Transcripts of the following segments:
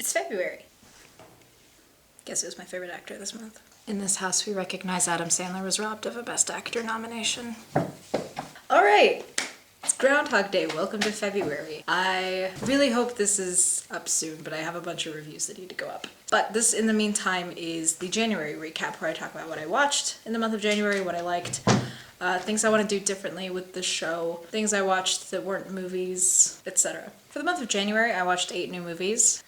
It's February. Guess who's my favorite actor this month? In this house, we recognize Adam Sandler was robbed of a Best Actor nomination. All right, it's Groundhog Day. Welcome to February. I really hope this is up soon, but I have a bunch of reviews that need to go up. But this, in the meantime, is the January recap where I talk about what I watched in the month of January, what I liked, things I want to do differently with the show, things I watched that weren't movies, etc. For the month of January, I watched 8 new movies.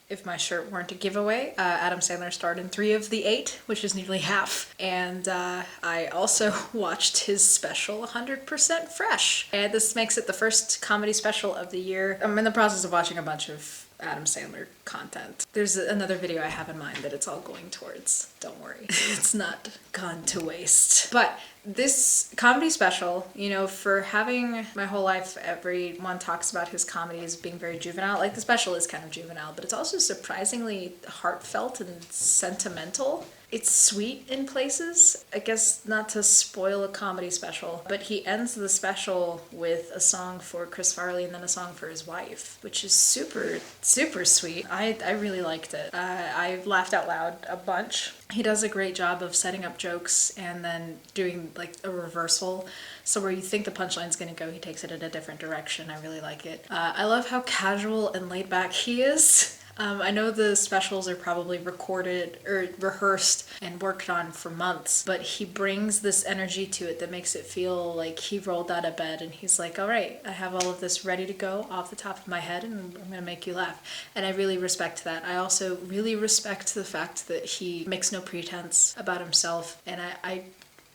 If my shirt weren't a giveaway, Adam Sandler starred in 3 of the 8, which is nearly half. And I also watched his special 100% Fresh. And this makes it the first comedy special of the year. I'm in the process of watching a bunch of Adam Sandler content. There's another video I have in mind that it's all going towards. Don't worry, it's not gone to waste. But this comedy special, you know, for having my whole life, everyone talks about his comedy as being very juvenile. Like, the special is kind of juvenile, but it's also surprisingly heartfelt and sentimental. It's sweet in places. I guess not to spoil a comedy special, but he ends the special with a song for Chris Farley and then a song for his wife, which is super, super sweet. I really liked it. I laughed out loud a bunch. He does a great job of setting up jokes and then doing like a reversal. So where you think the punchline's gonna go, he takes it in a different direction. I really like it. I love how casual and laid back he is. I know the specials are probably recorded or rehearsed and worked on for months, but he brings this energy to it that makes it feel like he rolled out of bed and he's like, all right, I have all of this ready to go off the top of my head and I'm gonna make you laugh. And I really respect that. I also really respect the fact that he makes no pretense about himself, and I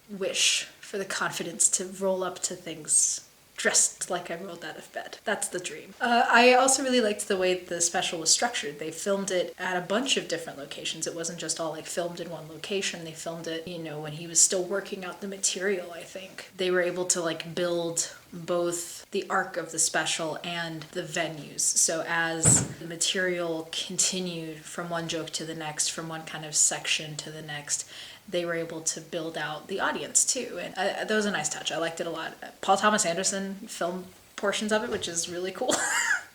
wish for the confidence to roll up to things dressed like I rolled out of bed. That's the dream. I also really liked the way the special was structured. They filmed it at a bunch of different locations. It wasn't just all like filmed in one location. They filmed it, you know, when he was still working out the material, I think. They were able to like build both the arc of the special and the venues. So as the material continued from one joke to the next, from one kind of section to the next, they were able to build out the audience too. And that was a nice touch. I liked it a lot. Paul Thomas Anderson filmed portions of it, which is really cool.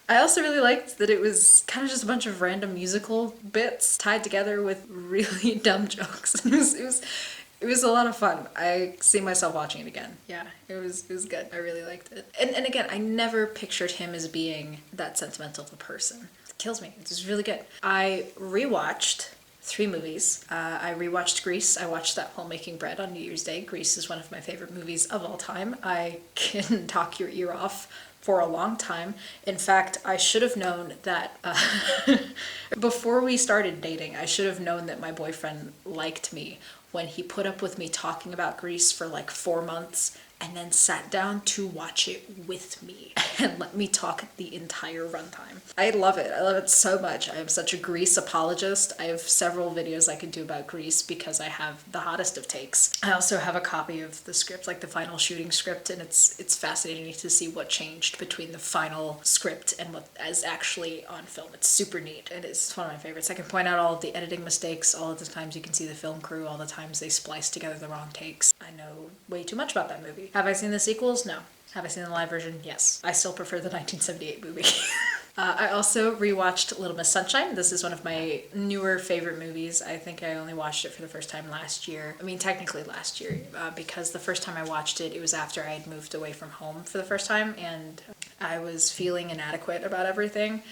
I also really liked that it was kind of just a bunch of random musical bits tied together with really dumb jokes. It was a lot of fun. I see myself watching it again. Yeah, it was good. I really liked it. And again, I never pictured him as being that sentimental of a person. It kills me. It's just really good. I rewatched 3 movies. I rewatched Grease. I watched that while making bread on New Year's Day. Grease is one of my favorite movies of all time. I can talk your ear off for a long time. In fact, I should have known that before we started dating, I should have known that my boyfriend liked me when he put up with me talking about Grease for like 4 months and then sat down to watch it with me and let me talk the entire runtime. I love it. I love it so much. I am such a Grease apologist. I have several videos I could do about Grease because I have the hottest of takes. I also have a copy of the script, like the final shooting script, and it's fascinating to see what changed between the final script and what is actually on film. It's super neat, and it's one of my favorites. I can point out all of the editing mistakes, all of the times you can see the film crew, all the times they splice together the wrong takes. I know way too much about that movie. Have I seen the sequels? No. Have I seen the live version? Yes. I still prefer the 1978 movie. I also rewatched Little Miss Sunshine. This is one of my newer favorite movies. I think I only watched it for the first time last year. I mean, technically last year, because the first time I watched it, it was after I had moved away from home for the first time, and I was feeling inadequate about everything,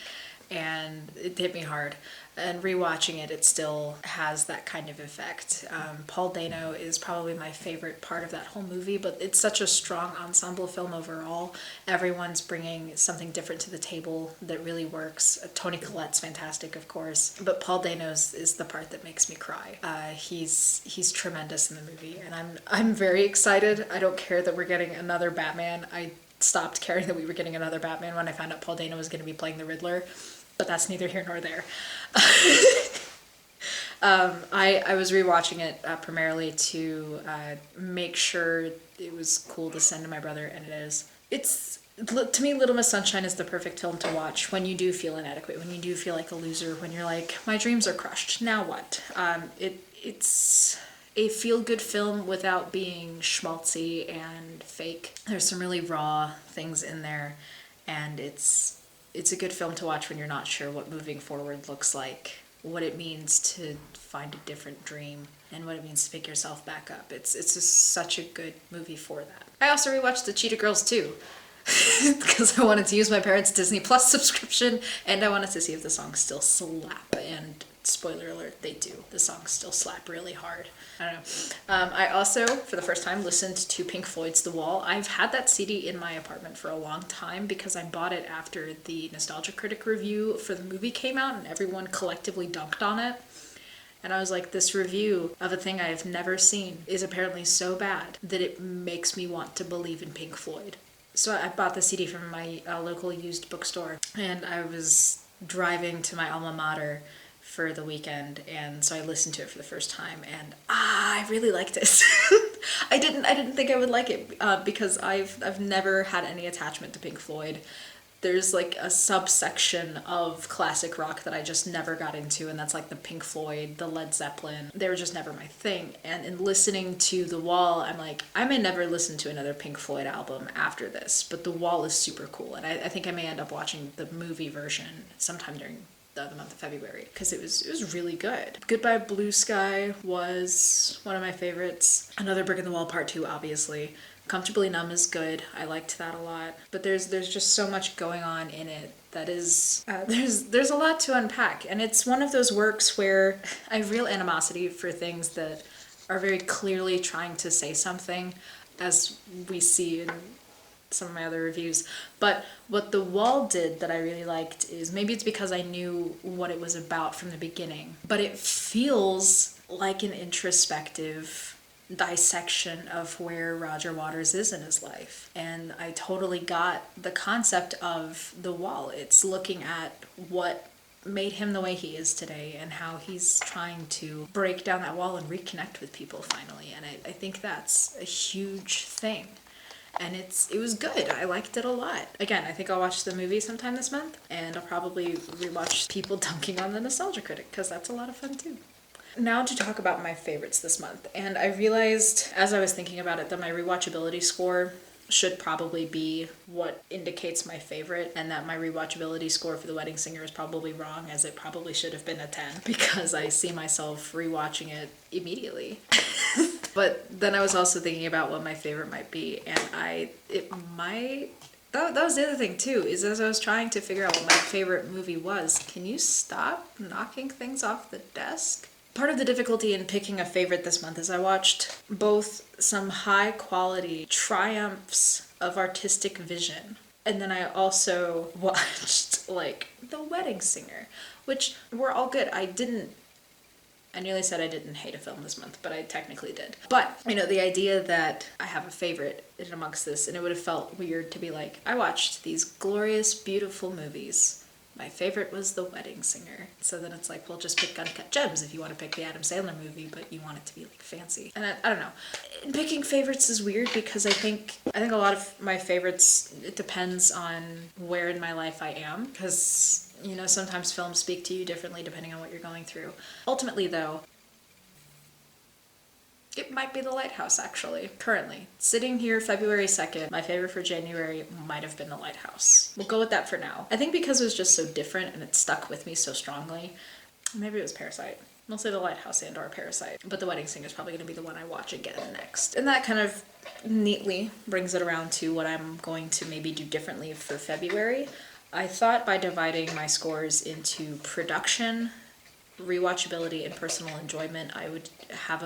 and it hit me hard. And rewatching it, it still has that kind of effect. Paul Dano is probably my favorite part of that whole movie, but it's such a strong ensemble film overall. Everyone's bringing something different to the table that really works. Toni Collette's fantastic, of course, but Paul Dano's is the part that makes me cry. He's tremendous in the movie, and I'm very excited. I don't care that we're getting another Batman. I stopped caring that we were getting another Batman when I found out Paul Dano was going to be playing the Riddler. But that's neither here nor there. I was rewatching it primarily to make sure it was cool to send to my brother, and it is. To me, Little Miss Sunshine is the perfect film to watch when you do feel inadequate, when you do feel like a loser, when you're like, my dreams are crushed, now what? It's a feel-good film without being schmaltzy and fake. There's some really raw things in there, and it's It's a good film to watch when you're not sure what moving forward looks like, what it means to find a different dream, and what it means to pick yourself back up. It's just such a good movie for that. I also rewatched The Cheetah Girls too, because I wanted to use my parents' Disney Plus subscription, and I wanted to see if the songs still slap. And spoiler alert, they do. The songs still slap really hard. I don't know. I also, for the first time, listened to Pink Floyd's The Wall. I've had that CD in my apartment for a long time because I bought it after the Nostalgia Critic review for the movie came out and everyone collectively dunked on it. And I was like, this review of a thing I have never seen is apparently so bad that it makes me want to believe in Pink Floyd. So I bought the CD from my local used bookstore, and I was driving to my alma mater for the weekend, and so I listened to it for the first time, and I really liked it. I didn't think I would like it because I've never had any attachment to Pink Floyd. There's like a subsection of classic rock that I just never got into, and that's like the Pink Floyd, the Led Zeppelin. They were just never my thing. And in listening to The Wall, I'm like, I may never listen to another Pink Floyd album after this, but The Wall is super cool, and I think I may end up watching the movie version sometime during the month of February because it was really good. Goodbye Blue Sky was one of my favorites. Another Brick in the Wall Part 2, obviously. Comfortably Numb is good. I liked that a lot. But there's just so much going on in it that is there's a lot to unpack, and it's one of those works where I have real animosity for things that are very clearly trying to say something, as we see in some of my other reviews. But what The Wall did that I really liked is, maybe it's because I knew what it was about from the beginning, but it feels like an introspective dissection of where Roger Waters is in his life. And I totally got the concept of The Wall. It's looking at what made him the way he is today and how he's trying to break down that wall and reconnect with people finally. And I think that's a huge thing. And it was good. I liked it a lot. Again, I think I'll watch the movie sometime this month, and I'll probably rewatch people dunking on the Nostalgia Critic, because that's a lot of fun too. Now to talk about my favorites this month. And I realized as I was thinking about it that my rewatchability score should probably be what indicates my favorite, and that my rewatchability score for The Wedding Singer is probably wrong, as it probably should have been a 10 because I see myself rewatching it immediately. But then I was also thinking about what my favorite might be, and that was the other thing too, is as I was trying to figure out what my favorite movie was, can you stop knocking things off the desk? Part of the difficulty in picking a favorite this month is I watched both some high quality triumphs of artistic vision, and then I also watched like The Wedding Singer, which were all good. I nearly said I didn't hate a film this month, but I technically did. But, the idea that I have a favorite in amongst this, and it would have felt weird to be like, I watched these glorious, beautiful movies. My favorite was The Wedding Singer. So then it's like, well, just pick Uncut Gems if you want to pick the Adam Sandler movie, but you want it to be like fancy. And I don't know. Picking favorites is weird because I think a lot of my favorites, it depends on where in my life I am, because sometimes films speak to you differently depending on what you're going through. Ultimately, though, it might be The Lighthouse, actually. Currently. Sitting here February 2nd, my favorite for January might have been The Lighthouse. We'll go with that for now. I think because it was just so different and it stuck with me so strongly. Maybe it was Parasite. We'll say The Lighthouse and or Parasite. But The Wedding Singer is probably going to be the one I watch again next. And that kind of neatly brings it around to what I'm going to maybe do differently for February. I thought by dividing my scores into production, rewatchability, and personal enjoyment, I would have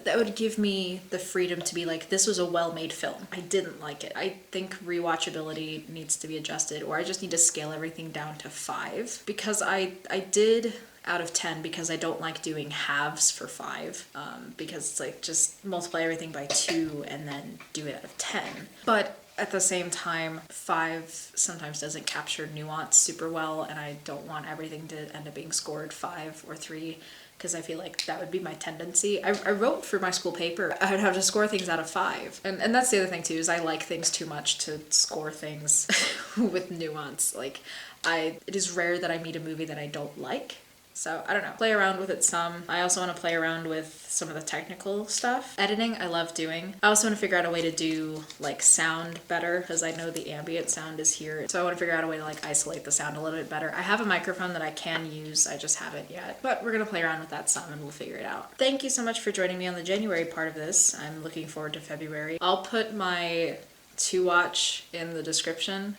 that would give me the freedom to be like, this was a well-made film. I didn't like it. I think rewatchability needs to be adjusted, or I just need to scale everything down to 5, because I did out of 10 because I don't like doing halves for 5, because it's like just multiply everything by 2 and then do it out of 10. But at the same time, 5 sometimes doesn't capture nuance super well, and I don't want everything to end up being scored 5 or 3, because I feel like that would be my tendency. I wrote for my school paper, I would have to score things out of 5. And that's the other thing too, is I like things too much to score things with nuance. Like, it is rare that I meet a movie that I don't like, So I don't know, play around with it some. I also want to play around with some of the technical stuff. Editing, I love doing. I also want to figure out a way to do like sound better because I know the ambient sound is here. So I want to figure out a way to like isolate the sound a little bit better. I have a microphone that I can use, I just haven't yet. But we're gonna play around with that some and we'll figure it out. Thank you so much for joining me on the January part of this. I'm looking forward to February. I'll put my to watch in the description.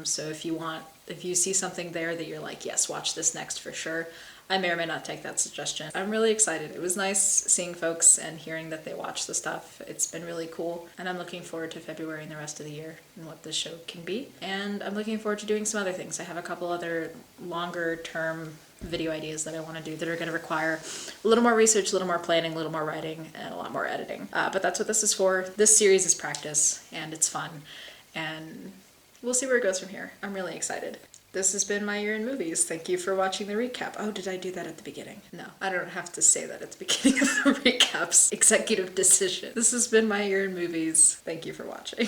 So if you see something there that you're like, yes, watch this next for sure, I may or may not take that suggestion. I'm really excited. It was nice seeing folks and hearing that they watch the stuff. It's been really cool. And I'm looking forward to February and the rest of the year and what this show can be. And I'm looking forward to doing some other things. I have a couple other longer term video ideas that I want to do that are going to require a little more research, a little more planning, a little more writing, and a lot more editing. But that's what this is for. This series is practice and it's fun. And we'll see where it goes from here. I'm really excited. This has been my year in movies. Thank you for watching the recap. Oh, did I do that at the beginning? No, I don't have to say that at the beginning of the recaps. Executive decision. This has been my year in movies. Thank you for watching.